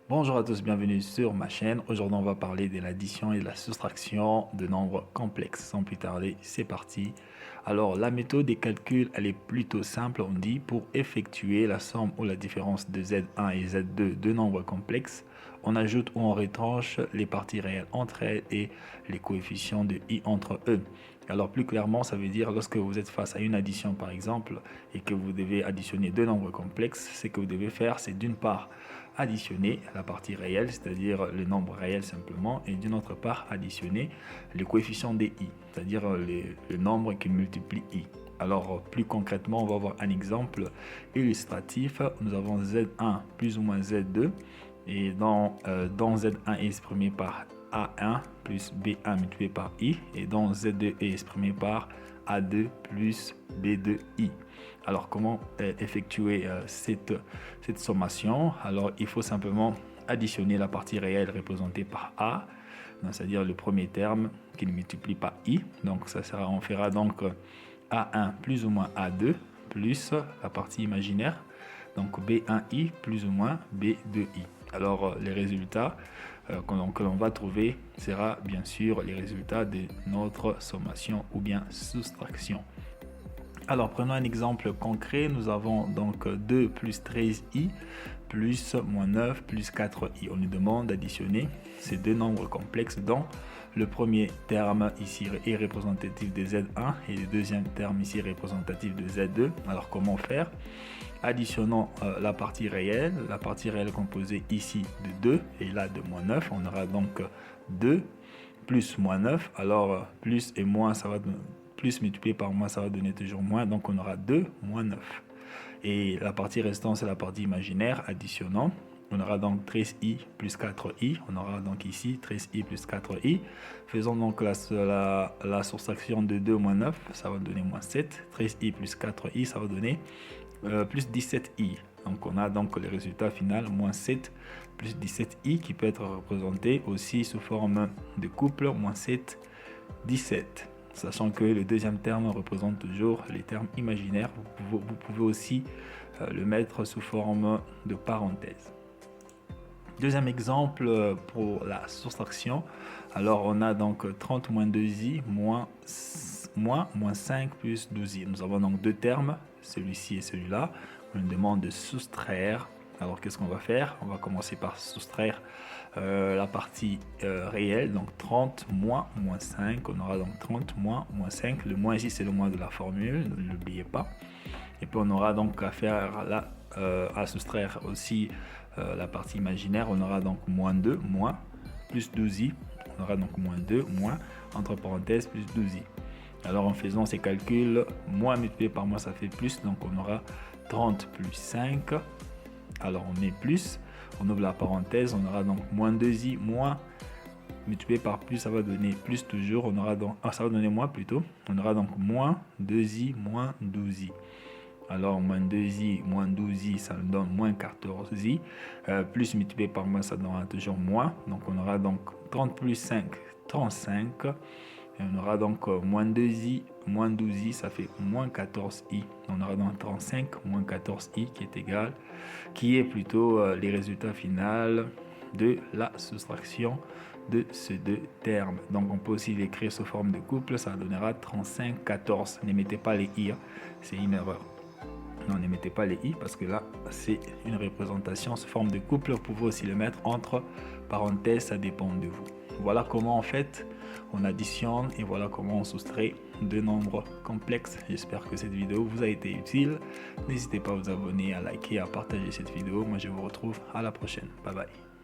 Bonjour à tous, bienvenue sur ma chaîne. Aujourd'hui, on va parler de l'addition et de la soustraction de nombres complexes. Sans plus tarder, c'est parti. Alors, la méthode des calculs, elle est plutôt simple. On dit pour effectuer la somme ou la différence de Z1 et Z2 de nombres complexes, on ajoute ou on retranche les parties réelles entre elles et les coefficients de i entre eux. Alors plus clairement, ça veut dire lorsque vous êtes face à une addition par exemple et que vous devez additionner deux nombres complexes, ce que vous devez faire, c'est d'une part additionner la partie réelle, c'est-à-dire le nombre réel simplement, et d'une autre part additionner les coefficients des i, c'est-à-dire le nombre qui multiplie i. Alors plus concrètement, on va voir un exemple illustratif. Nous avons Z1 plus ou moins Z2 et dans Z1 est exprimé par A1 plus B1 multiplié par I et dans Z2 est exprimé par A2 plus B2I. Alors comment effectuer cette sommation? Alors il faut simplement additionner la partie réelle représentée par A, c'est-à-dire le premier terme qui ne multiplie pas I. Donc ça sera, on fera donc A1 plus ou moins A2 plus la partie imaginaire, donc B1I plus ou moins B2I. Alors les résultats que l'on va trouver sera bien sûr les résultats de notre sommation ou bien soustraction. Alors prenons un exemple concret, nous avons donc 2 plus 13i plus moins 9 plus 4i. On nous demande d'additionner ces deux nombres complexes dont le premier terme ici est représentatif de Z1 et le deuxième terme ici est représentatif de Z2. Alors comment faire? Additionnons la partie réelle composée ici de 2 et là de moins 9. On aura donc 2 plus moins 9. Alors plus et moins, ça va donner plus multiplié par moins, ça va donner toujours moins. Donc on aura 2 moins 9. Et la partie restante, c'est la partie imaginaire. Additionnant, on aura donc 13i plus 4i. On aura donc ici 13i plus 4i. Faisons donc la soustraction de 2 moins 9. Ça va donner moins 7. 13i plus 4i, ça va donner plus 17i. Donc on a donc le résultat final, moins 7 plus 17i, qui peut être représenté aussi sous forme de couple, moins 7, 17. Sachant que le deuxième terme représente toujours les termes imaginaires. Vous pouvez aussi le mettre sous forme de parenthèse. Deuxième exemple pour la soustraction. Alors on a donc 30 moins 2i moins 5 plus 12i. Nous avons donc deux termes, celui-ci et celui-là. On nous demande de soustraire. Alors qu'est-ce qu'on va faire? On va commencer par soustraire la partie réelle, donc 30 moins 5. On aura donc 30 moins 5. Le moins ici c'est le moins de la formule, ne l'oubliez pas. Et puis on aura donc à faire là, à soustraire aussi la partie imaginaire. On aura donc moins 2 moins plus 12i. On aura donc moins 2 moins entre parenthèses plus 12i. Alors en faisant ces calculs, moins multiplié par moins ça fait plus, donc on aura 30 plus 5. Alors on met plus, on ouvre la parenthèse, on aura donc moins 2i moins multiplié par plus, ça va donner plus toujours, on aura donc, ça va donner moins plutôt, on aura donc moins 2i moins 12i. Alors moins 2i moins 12i, ça nous donne moins 14i, plus multiplié par moins, ça donnera toujours moins, donc on aura donc 30 plus 5, 35, et on aura donc moins 2i moins 12i, ça fait moins 14i. On aura donc 35 moins 14i qui est plutôt les résultats finaux de la soustraction de ces deux termes. Donc on peut aussi l'écrire sous forme de couple, ça donnera 35, 14. Ne mettez pas les i, c'est une erreur. Non, ne mettez pas les i parce que là c'est une représentation sous forme de couple. Vous pouvez aussi le mettre entre parenthèses, ça dépend de vous. Voilà comment en fait on additionne et voilà comment on soustrait deux nombres complexes. J'espère que cette vidéo vous a été utile. N'hésitez pas à vous abonner, à liker, à partager cette vidéo. Moi je vous retrouve à la prochaine. Bye bye.